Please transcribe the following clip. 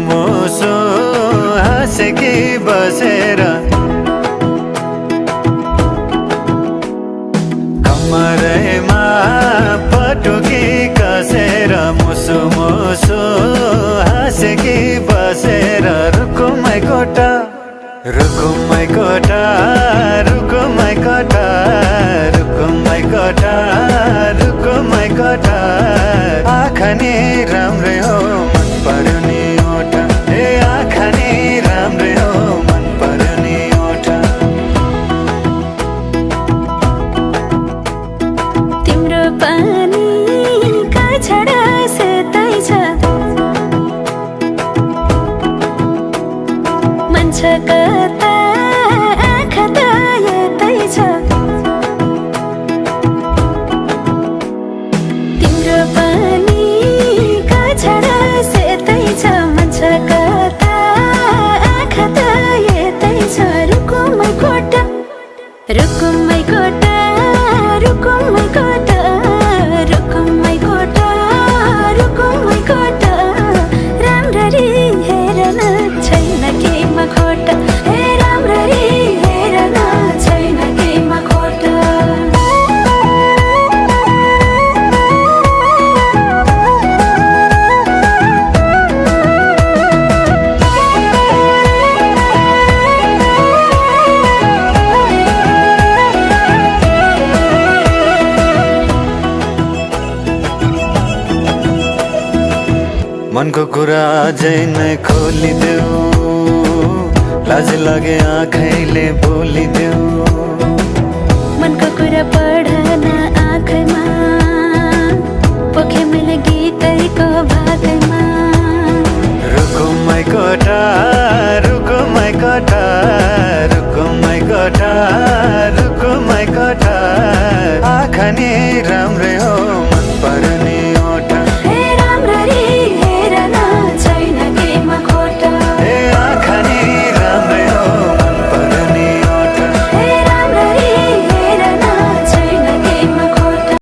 मुसु हाँसेकी बसेर कमरैमा पटुकी कसेर मुसु मुसु हाँसेकी बसेर रुकुमै कोटा रुकुमै कोटा रुकुमै कोटा रुकुमै कोटा रुकुमै कोटा आँखा नि राम्रै हो मन पर्यो नि ओठा ए आँखा नि राम्रै हो मन पर्यो नि ओठा तिम्रो पानी का छडा सेतै छ मन छ कता आँखा त यतै छ तिम्रो पानी का छडा सेतै छ मन छ कता आँखा त यतै छ रुकुमै कोटा रुकुमै कोटा रुकुमै कोटा रुकुमै कोटा रुकुमै कोटा राम्ररी हेर्न छैन केहीमा खोटा हे राम्ररी हेर्न छैन केहीमा खोटा मनको कुरा अझै नै खोलिदेऊ लाज लागे आँखैले बोलिदेऊ